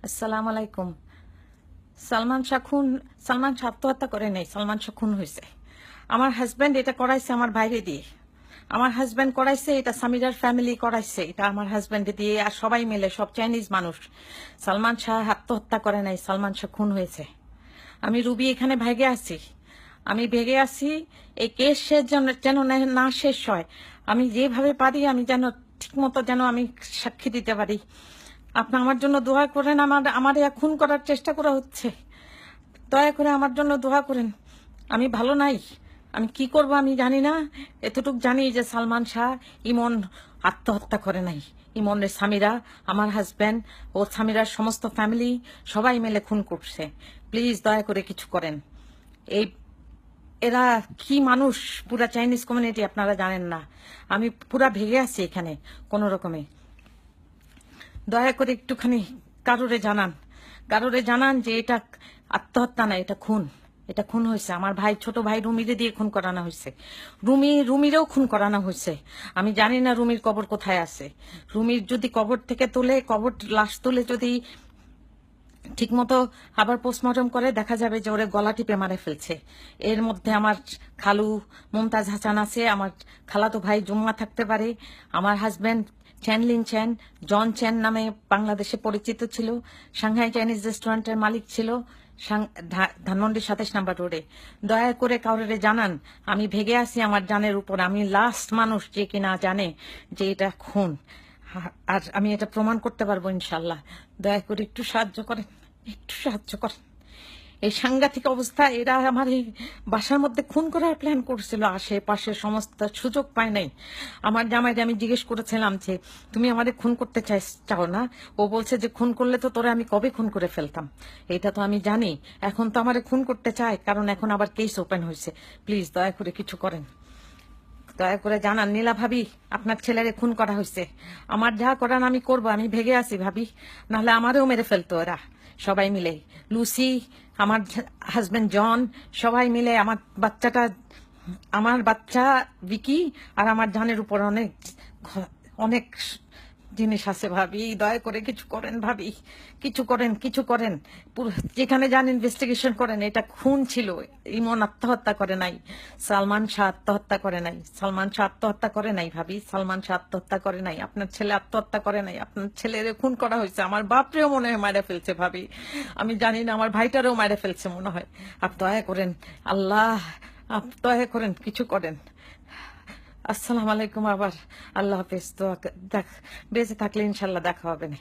আসসালামু আলাইকুম। সালমান শাহ খুন, সালমান শাহ আত্মহত্যা করে নেই, সালমান শাহ খুন হয়েছে। আমার হাজব্যান্ড এটা করাইছে আমার বাইরে দিয়ে। আমার হাজব্যান্ড করাইছে এটা, সামিরার ফ্যামিলি করাইছে এটা আমার হাজব্যান্ড দিয়ে, আর সবাই মিলে, সব চাইনিজ মানুষ। সালমান শাহ আত্মহত্যা করে নাই, সালমান শাহ খুন হয়েছে। আমি রুবি এখানে ভেগে আছি, আমি ভেগে আছি। এই কেস শেষ যেন না শেষ হয়। আমি যেভাবে পারি আমি যেন ঠিক মতো যেন আমি সাক্ষী দিতে পারি। আপনি আমার জন্য দোয়া করেন। আমার খুন করার চেষ্টা করা হচ্ছে, দয়া করে আমার জন্য দোয়া করেন। আমি ভালো নাই, আমি কি করব আমি জানি না। এতটুকু জানি যে সালমান শাহ, ইমন আত্মহত্যা করে নাই। ইমনের স্বামীরা, আমার হাজব্যান্ড ও স্বামীরার সমস্ত ফ্যামিলি সবাই মিলে খুন করছে। প্লিজ দয়া করে কিছু করেন। এই এরা কি মানুষ, পুরা চাইনিজ কমিউনিটি আপনারা জানেন না। আমি পুরা ভেগে আছি এখানে কোনো রকমে। দয়া করে একটুখানি কারোরে জানান যে এটা আত্মহত্যা না, এটা খুন। এটা খুন হয়েছে। আমার ভাই, ছোট ভাই রুমিরে দিয়ে খুন করানো হয়েছে। রুমিরেও খুন করানো হয়েছে। আমি জানি না রুমির কবর কোথায় আছে। রুমির যদি কবর থেকে লাশ তুলে যদি ঠিক মতো আবার পোস্টমর্টম করে, দেখা যাবে যে ওরে গলা টিপে মারে ফেলছে। এর মধ্যে আমার খালু মুমতাজ হাসান আছে, আমার খালাতো ভাই জুম্মা থাকতে পারে, আমার হাজবেন্ড চ্যানলিন চ্যান, জন চ্যান নামে বাংলাদেশে পরিচিত ছিল, সাংহাই চাইনিজ রেস্টুরেন্টের মালিক ছিল ধানমন্ডি 27 নম্বর রোডে। দয়া করে কাউরে জানান আমি ভেগে আছি আমার জানের উপর। আমি লাস্ট মানুষ যে কিনা জানে যে এটা খুন, আর আমি এটা প্রমাণ করতে পারবো ইনশাল্লাহ। দয়া করে একটু সাহায্য করেন, একটু সাহায্য করেন। এই সাংঘাতিক অবস্থা, এরা আমার এই বাসার মধ্যে খুন করার প্ল্যান করছিল। আশেপাশে সমস্ত সুযোগ পায় নাই। আমার জামাইকে আমি জিজ্ঞেস করেছিলাম যে তুমি আমাদের খুন করতে চাও না? ও বলছে যে খুন করলে তো তোরে আমি কবে খুন করে ফেলতাম। এটা তো আমি জানি। এখন তো আমারে খুন করতে চায়, কারণ এখন আবার কেস ওপেন হয়েছে। প্লিজ দয়া করে কিছু করেন, দয়া করে জানান। নীলা ভাবি, আপনার ছেলেরে খুন করা হয়েছে। আমার যা করার আমি করব, আমি ভেগে আছি ভাবি, নাহলে আমারেও মেরে ফেলতো এরা সবাই মিলে। লুসি, আমার হাজবেন্ড জন, সবাই মিলে আমার বাচ্চা ভিকি আর আমার জানের উপর অনেক অনেক জিনিস আছে ভাবি। দয়া করে কিছু করেন ভাবি, কিছু করেন। যেখানে যান ইনভেস্টিগেশন করেন। এটা খুন ছিল। ইমন আত্মহত্যা করে নাই, সালমান শাহ আত্মহত্যা করে নাই, সালমান শাহ আত্মহত্যা করে নাই ভাবি, সালমান শাহ আত্মহত্যা করে নাই, আপনার ছেলে আত্মহত্যা করে নাই। আপনার ছেলেরে খুন করা হয়েছে। আমার বাপরেও মনে হয় মারা ফেলছে ভাবি, আমি জানি না, আমার ভাইটারেও মারা ফেলছে মনে হয়। আপনি দয়া করেন, আল্লাহ দয়া করেন, কিছু করেন। আসসালামু আলাইকুম। আবার আল্লাহ হাফেজ। তো বেঁচে থাকলে ইনশাল্লাহ দেখা হবে না।